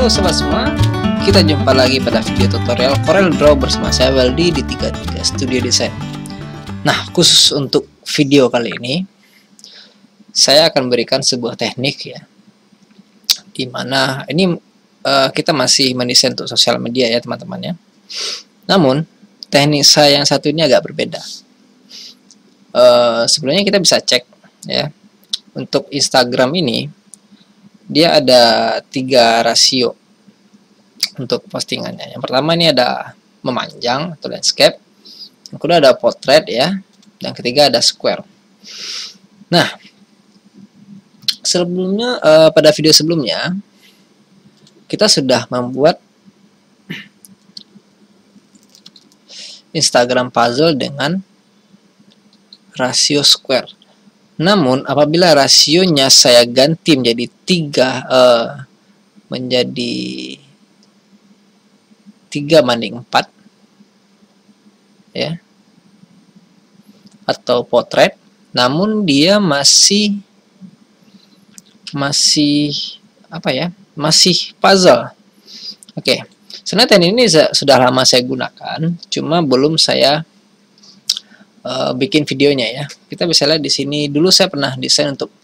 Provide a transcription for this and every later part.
Halo sobat semua, kita jumpa lagi pada video tutorial Corel Draw bersama saya Waldi di 33 Studio Design. Nah, khusus untuk video kali ini, saya akan berikan sebuah teknik ya, dimana ini kita masih mendesain untuk sosial media ya teman-teman ya. Namun, teknik saya yang satu ini agak berbeda. Sebenarnya kita bisa cek ya, untuk Instagram ini dia ada 3 rasio untuk postingannya. Yang pertama ini ada memanjang atau landscape, yang kedua ada portrait ya, yang ketiga ada square. Nah, sebelumnya pada video sebelumnya kita sudah membuat Instagram puzzle dengan rasio square. Namun apabila rasionya saya ganti menjadi 3:4 ya, atau portrait, namun dia masih apa ya, masih puzzle. Oke, sebenarnya teknik ini sudah lama saya gunakan, cuma belum saya bikin videonya ya. Kita bisa lihat di sini, dulu saya pernah desain untuk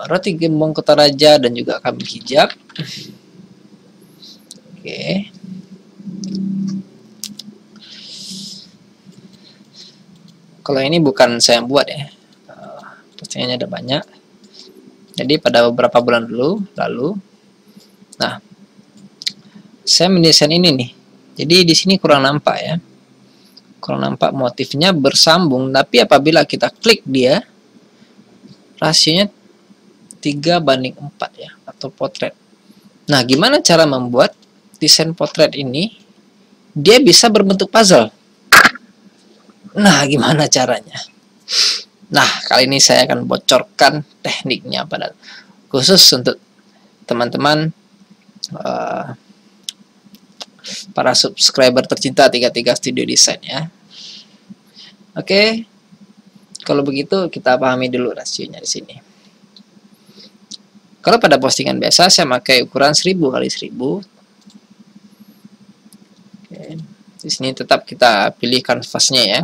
roti gembong kota raja dan juga kambing hijab. Oke. Kalau ini bukan saya yang buat ya, postingannya ada banyak. Jadi pada beberapa bulan lalu, nah, saya mendesain ini nih. Jadi di sini kurang nampak ya. Kurang nampak motifnya bersambung, tapi apabila kita klik dia, rasionya 3:4 ya, atau portrait. Nah, gimana cara membuat desain portrait ini dia bisa berbentuk puzzle? Nah, gimana caranya? Nah, kali ini saya akan bocorkan tekniknya pada khusus untuk teman-teman para subscriber tercinta 33 Studio Design ya. Oke. Kalau begitu kita pahami dulu rasionya di sini. Kalau pada postingan biasa saya pakai ukuran 1000x1000. Oke. Di sini tetap kita pilih kanvasnya ya.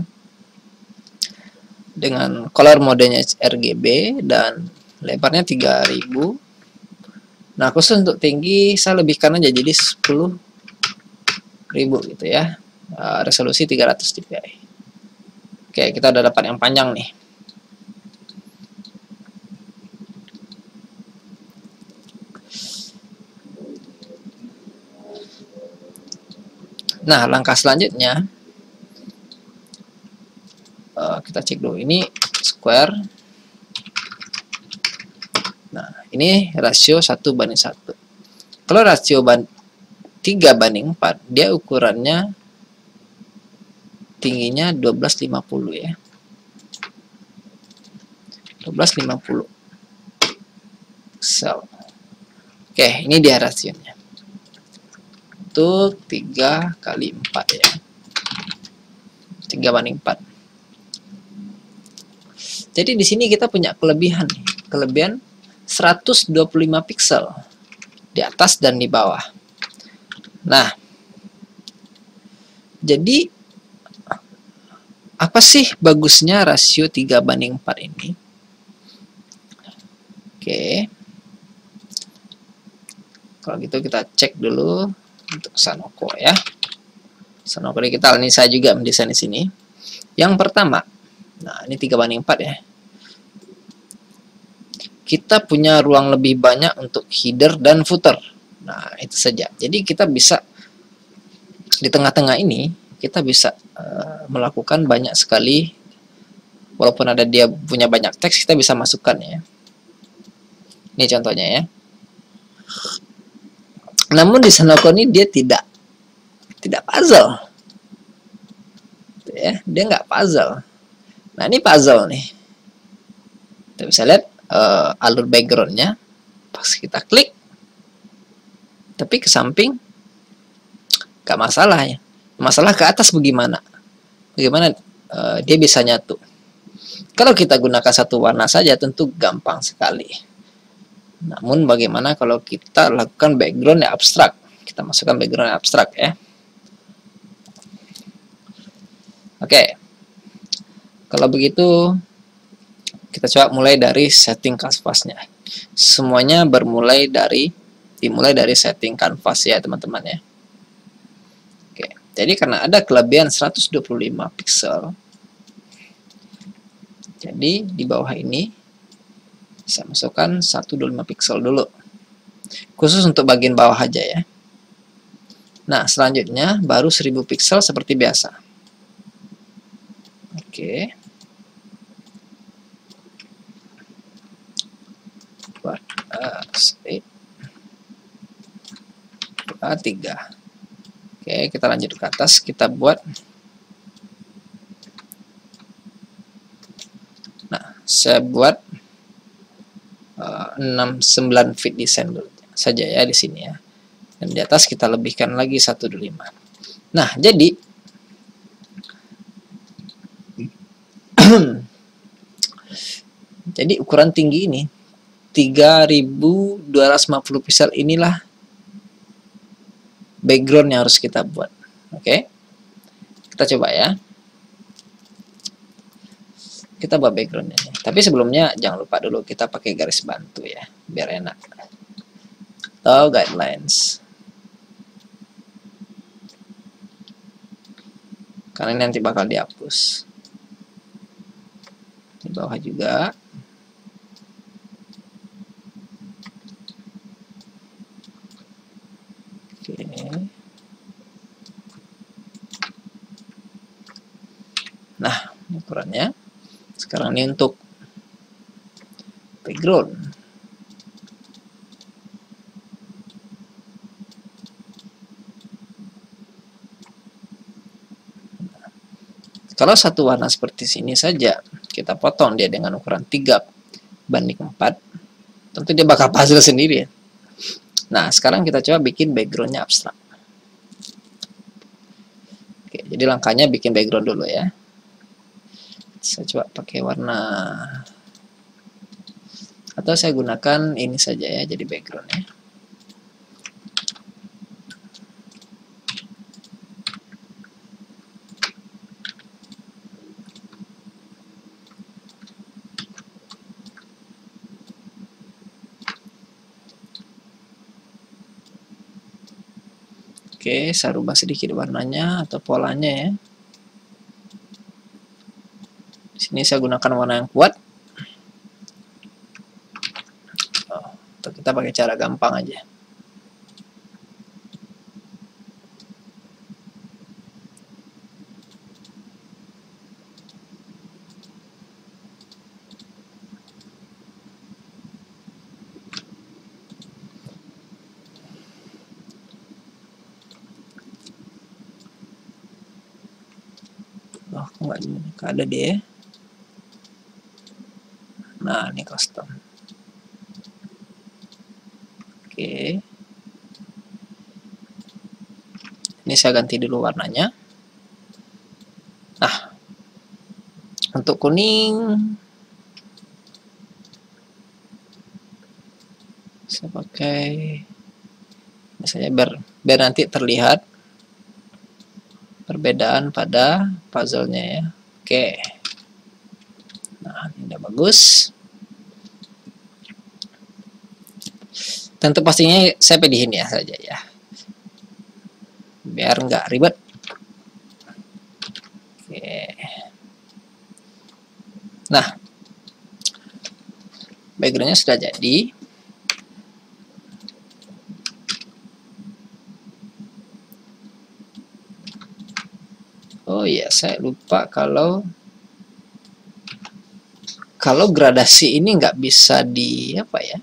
Dengan color modenya RGB dan lebarnya 3000. Nah, khusus untuk tinggi saya lebihkan aja jadi 10.000 gitu ya, resolusi 300 dpi. Oke, kita udah dapat yang panjang nih. Nah, langkah selanjutnya kita cek dulu ini square. Nah, ini rasio 1:1. Kalau rasio 3:4, dia ukurannya tingginya 1250 ya. 1250 pixel. Oke, ini dia rasionya. Untuk 3x4 ya. 3:4. Jadi di sini kita punya kelebihan nih. Kelebihan 125 pixel di atas dan di bawah. Nah, jadi apa sih bagusnya rasio 3:4 ini? Oke. Kalau gitu kita cek dulu untuk Sanoko ya. Sanoko digital ini saya juga mendesain di sini. Yang pertama, nah ini 3:4 ya. Kita punya ruang lebih banyak untuk header dan footer. Nah, itu saja. Jadi kita bisa di tengah-tengah ini kita bisa melakukan banyak sekali, walaupun ada dia punya banyak teks, kita bisa masukkan ya. Ini contohnya ya. Namun di Sanoko ini dia tidak puzzle. Ya, dia nggak puzzle. Nah, ini puzzle nih. Kita bisa lihat alur backgroundnya. Pas kita klik, tapi ke samping nggak masalah ya. Masalah ke atas bagaimana dia bisa nyatu. Kalau kita gunakan satu warna saja tentu gampang sekali. Namun bagaimana kalau kita lakukan background yang abstrak? kita masukkan background abstrak ya. Oke, kalau begitu kita coba mulai dari setting kanvasnya. Semuanya dimulai dari setting kanvas ya teman-teman ya. Oke, jadi karena ada kelebihan 125 pixel, jadi di bawah ini saya masukkan 125 pixel dulu, khusus untuk bagian bawah aja ya. Nah, selanjutnya baru 1000 pixel seperti biasa. Oke. Buat speed 3. Oke, kita lanjut ke atas, kita buat. Nah, saya buat 69 feet design dulu saja ya di sini ya. Dan di atas kita lebihkan lagi 125. Nah, jadi jadi ukuran tinggi ini 3250 pixel inilah background yang harus kita buat. Oke. Kita coba ya. Kita buat background ini. Tapi sebelumnya jangan lupa dulu kita pakai garis bantu ya, biar enak. Atau guidelines. Karena ini nanti bakal dihapus. Di bawah juga. Oke. Nah, ukurannya. Sekarang ini untuk background. Kalau satu warna seperti sini saja, kita potong dia dengan ukuran 3:4, tentu dia bakal puzzle sendiri ya. Nah, sekarang kita coba bikin backgroundnya abstrak. Oke, jadi langkahnya bikin background dulu ya. Saya coba pakai warna, atau saya gunakan ini saja ya, jadi backgroundnya. Oke, saya rubah sedikit warnanya atau polanya ya. Di sini saya gunakan warna yang kuat. Atau kita pakai cara gampang aja. Oh, nggak ada deh. Nah, ini custom. Oke. Ini saya ganti dulu warnanya. Nah, untuk kuning saya pakai misalnya biar nanti terlihat perbedaan pada puzzle-nya ya. Oke. Nah, ini udah bagus. Tentu pastinya saya pilihin ya saja ya, biar nggak ribet. Oke. Nah, backgroundnya sudah jadi. Oh iya, saya lupa kalau gradasi ini nggak bisa di apa ya?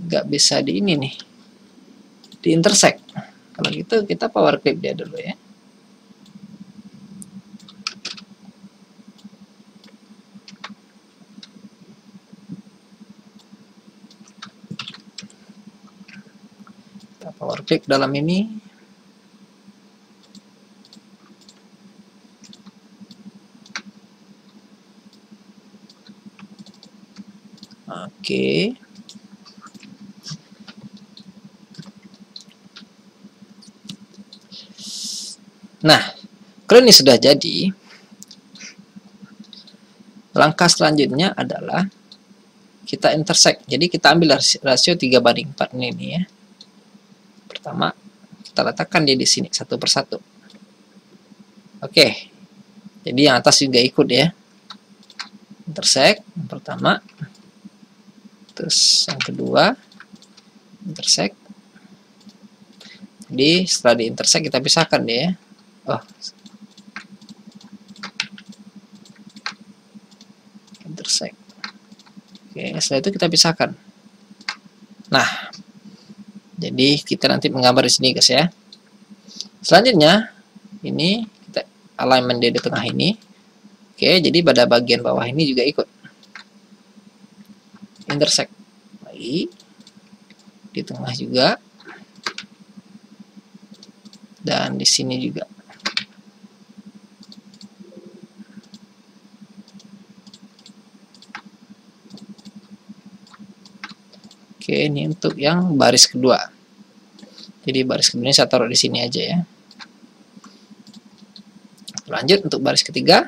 Nggak bisa di ini nih, di intersect. Kalau gitu kita power clip dia dulu ya. Kita power clip dalam ini. Oke. Kalau ini sudah jadi, langkah selanjutnya adalah kita intersect. Jadi kita ambil rasio 3:4 ini ya. Pertama, kita letakkan dia di sini satu persatu. Oke. Jadi yang atas juga ikut ya. Intersect yang pertama. Terus yang kedua, intersect. Jadi setelah di intersect kita pisahkan dia ya. Oh. Intersect. Oke, setelah itu kita pisahkan. Nah, jadi kita nanti menggambar di sini guys ya. Selanjutnya, ini kita alignment dia di tengah ini. Oke, jadi pada bagian bawah ini juga ikut. Intersect. Lagi. Di tengah juga. Dan di sini juga. Oke, ini untuk yang baris kedua. Jadi baris kedua ini saya taruh di sini aja ya. Lanjut untuk baris ketiga.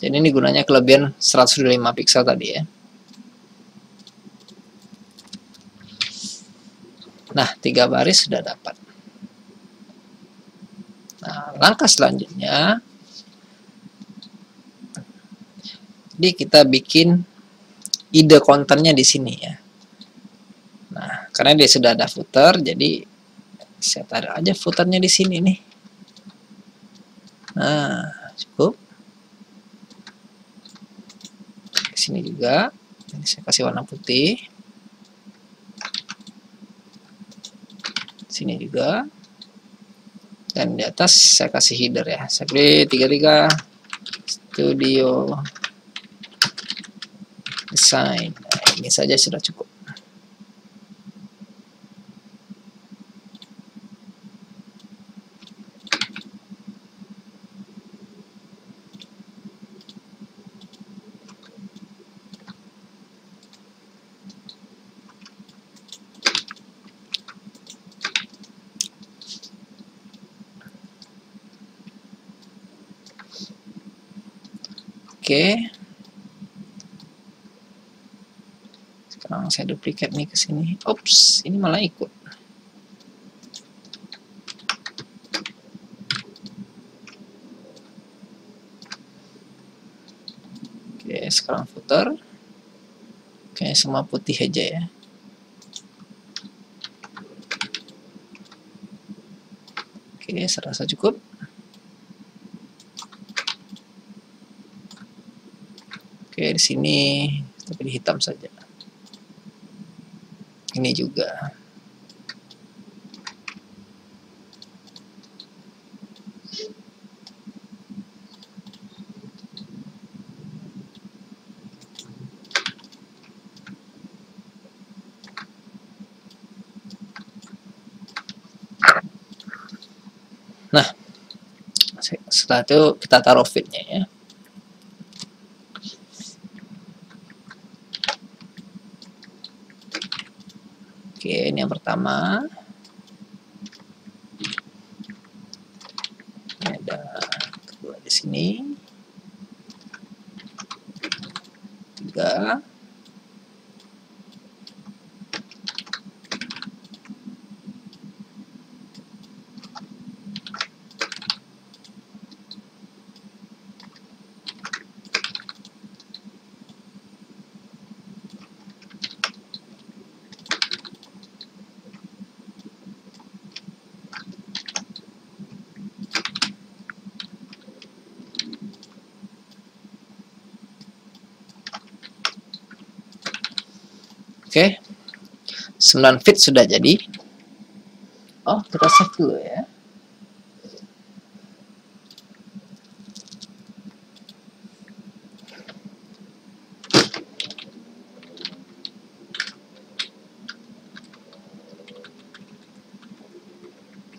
Jadi ini gunanya kelebihan 105 piksel tadi ya. Nah, 3 baris sudah dapat. Nah, langkah selanjutnya, jadi kita bikin ide kontennya di sini ya. Nah, karena dia sudah ada footer, jadi saya taruh aja footernya di sini nih. Nah, cukup. Di sini juga, ini saya kasih warna putih. Sini juga. Dan di atas saya kasih header ya. Saya pilih 33 Studio Design. Nah, ini saja sudah cukup. Oke. Sekarang saya duplicate nih ke sini. Ops, ini malah ikut. Oke, sekarang footer. Oke, semua putih aja ya. Oke, saya rasa cukup. Oke, di sini kita pilih hitam saja. Ini juga. Nah, setelah itu kita taruh feed-nya ya. Oke, ini yang pertama. Ini ada kedua di sini. 3. Oke, 9 feet sudah jadi. Oh, kita save dulu ya.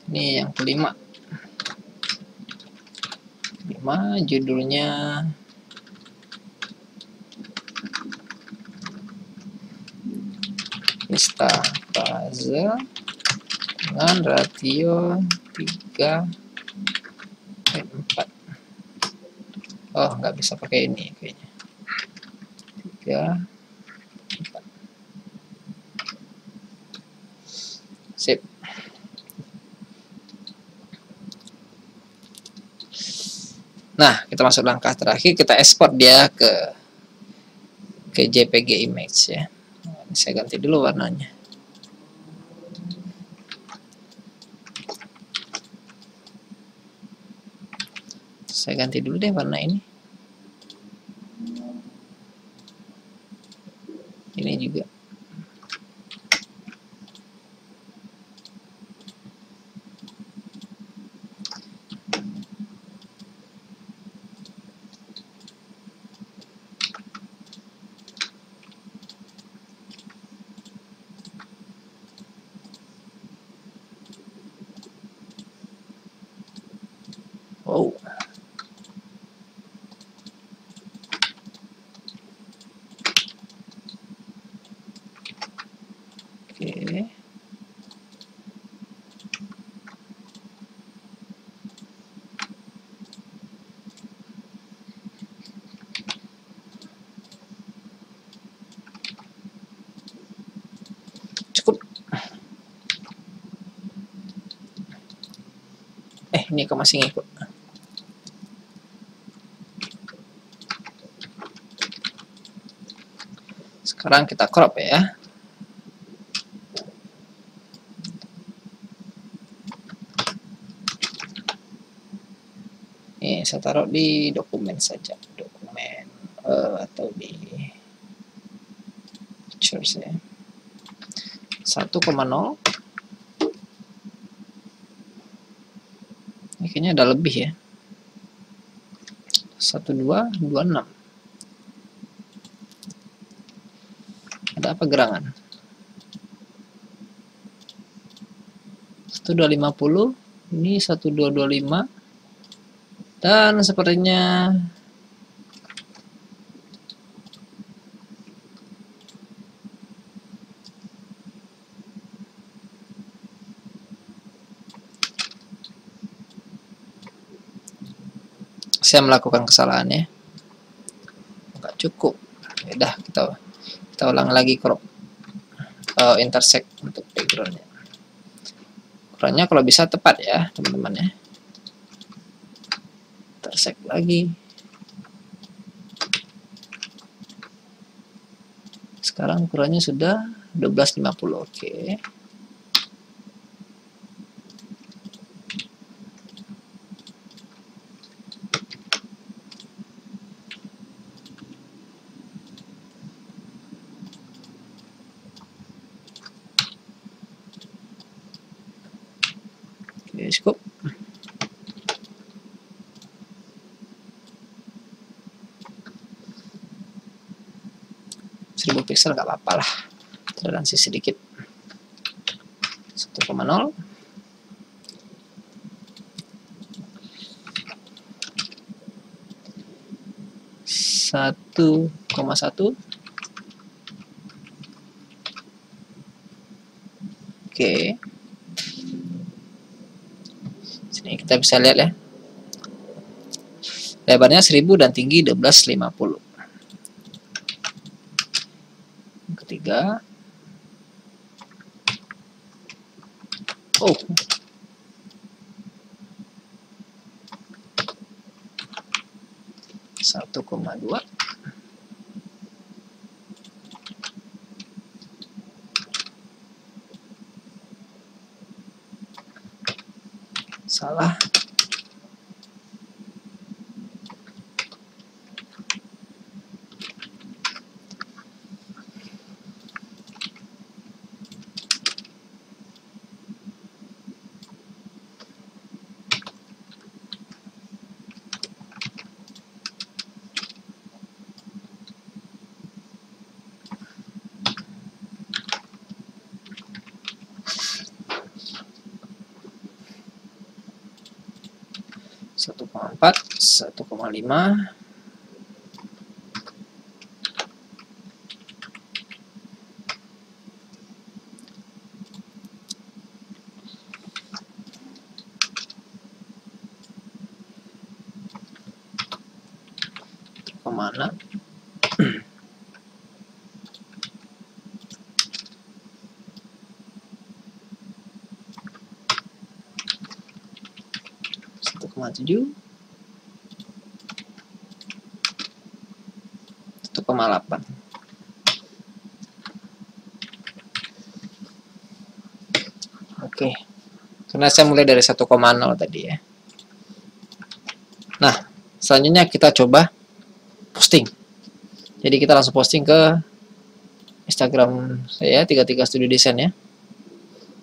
Ini yang kelima. Judulnya lista puzzle dengan ratio 3/4. Oh, nggak bisa pakai ini kayaknya. 3/4. Sip. Nah, kita masuk langkah terakhir, kita ekspor dia ke JPG image ya. Nah, saya ganti dulu warnanya. Saya ganti dulu deh warna ini. Ini juga. Oh. Oke. Cukup. Ini kok masih ngikut. Sekarang kita crop ya. Ini saya taruh di dokumen saja, dokumen atau di pictures ya. 1,0. Ini kayaknya ada lebih ya. 1226. Ada apa gerangan? 1250. Ini 1225. Dan sepertinya saya melakukan kesalahan ya. Nggak cukup. Ya udah, kita ulang lagi crop intersect untuk backgroundnya. Ukurannya kalau bisa tepat ya teman-teman ya. Intersect lagi. Sekarang ukurannya sudah 1250. Oke. Oke, cukup. Pixel nggak apa-apa lah, toleransi sedikit. 1,0. Satu koma satu. Oke. Sini kita bisa lihat ya. Lebarnya 1000 dan tinggi 1250. Ketiga. Oh. Satu koma dua. Salah. Satu koma empat, 1,5. kemana? Satu koma 7, 1,8. Oke, karena saya mulai dari 1,0 tadi ya. Nah, selanjutnya kita coba posting. Jadi kita langsung posting ke Instagram saya 33 Studio Design ya.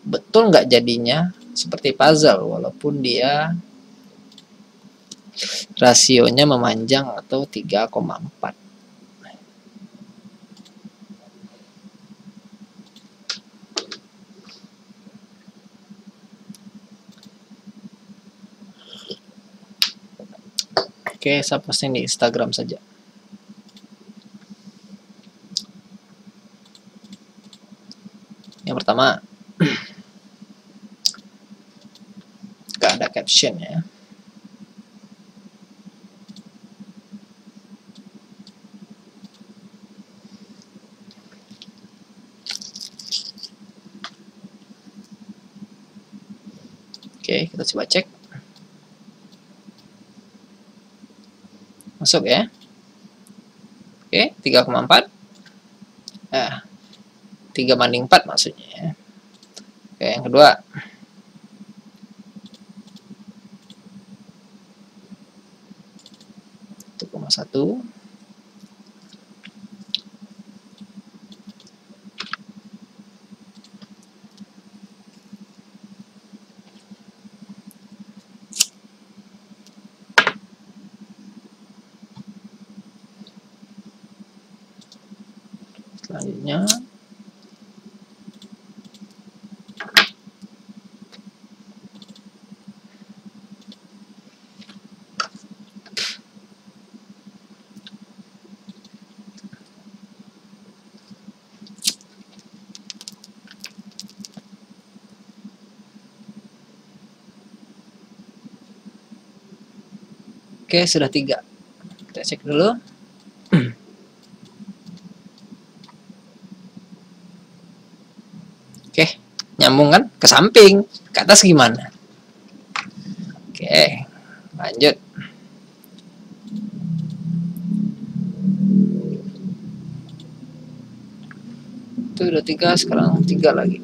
Betul nggak jadinya seperti puzzle walaupun dia rasionya memanjang atau 3,4. Oke, saya posting di Instagram saja. Yang pertama, gak ada caption ya. Oke, kita coba cek. Masuk ya. Oke, 3,4. Nah, 3/4 maksudnya ya. Oke, yang kedua. Satu. Selanjutnya oke, sudah 3. Kita cek dulu. Oke, nyambung kan? Ke samping, ke atas gimana? Oke, lanjut. Itu udah 3, sekarang 3 lagi.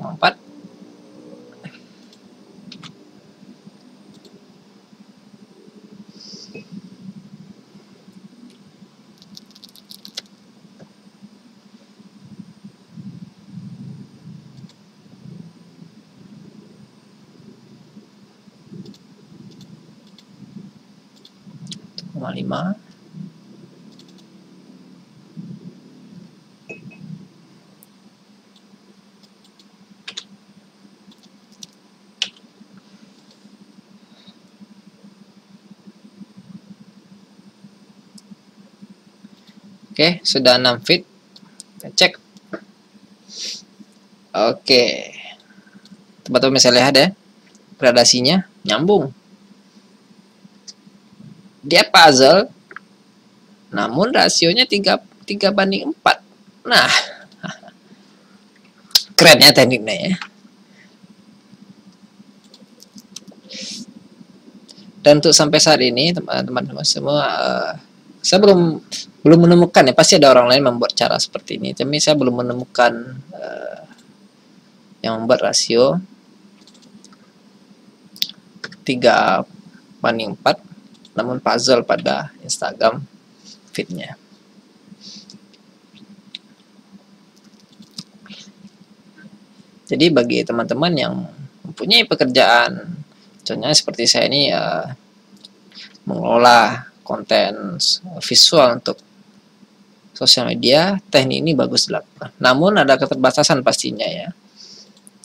Empat. Lima. Oke, sudah 6 feet. Kita cek. Oke. Teman-teman bisa lihat ya, gradasinya nyambung. Dia puzzle, namun rasionya 3/4. Nah, keren ya tekniknya ya. Dan untuk sampai saat ini teman-teman semua, saya belum menemukan ya, pasti ada orang lain membuat cara seperti ini, tapi saya belum menemukan yang membuat rasio 3/4 namun puzzle pada Instagram feed-nya. Jadi bagi teman-teman yang mempunyai pekerjaan, contohnya seperti saya ini mengelola konten visual untuk sosial media, teknik ini bagus dilakukan. Namun ada keterbatasan pastinya ya.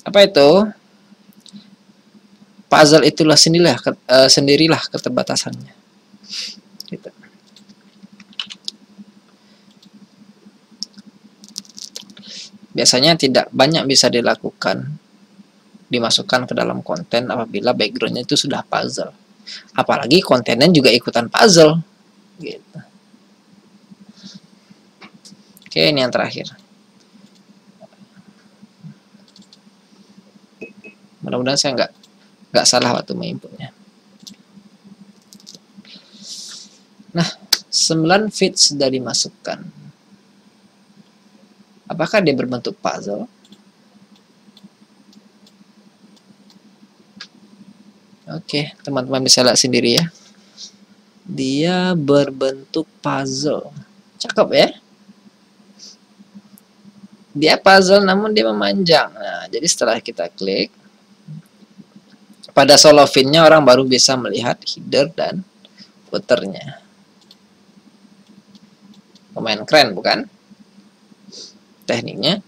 Apa itu? Puzzle itulah sendirilah keterbatasannya. Gitu. Biasanya tidak banyak bisa dimasukkan ke dalam konten apabila backgroundnya itu sudah puzzle. Apalagi kontennya juga ikutan puzzle. Gitu. Oke, ini yang terakhir. Mudah-mudahan saya nggak salah waktu menginputnya. Nah, 9 feed sudah dimasukkan. Apakah dia berbentuk puzzle? Oke, teman-teman bisa lihat sendiri ya. Dia berbentuk puzzle. Cakep ya? Dia puzzle namun dia memanjang. Nah, jadi setelah kita klik, pada solo feed-nya orang baru bisa melihat header dan footer-nya. Lumayan keren bukan? Tekniknya.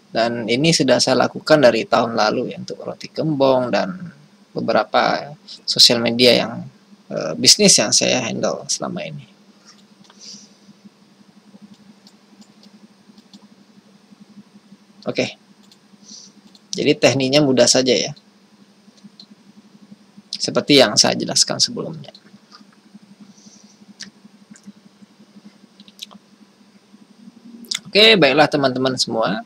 Dan ini sudah saya lakukan dari tahun lalu ya, untuk roti gembong dan beberapa sosial media yang bisnis yang saya handle selama ini. Oke. Jadi tekniknya mudah saja ya. Seperti yang saya jelaskan sebelumnya. Oke, baiklah teman-teman semua.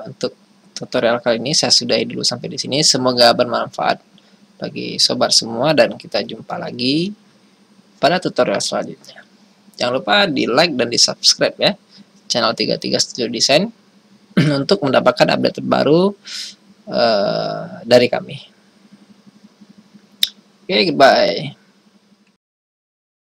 Untuk tutorial kali ini saya sudahi dulu sampai di sini. Semoga bermanfaat bagi sobat semua dan kita jumpa lagi pada tutorial selanjutnya. Jangan lupa di like dan di subscribe ya channel 33 Studio Design untuk mendapatkan update terbaru dari kami. Oke, goodbye.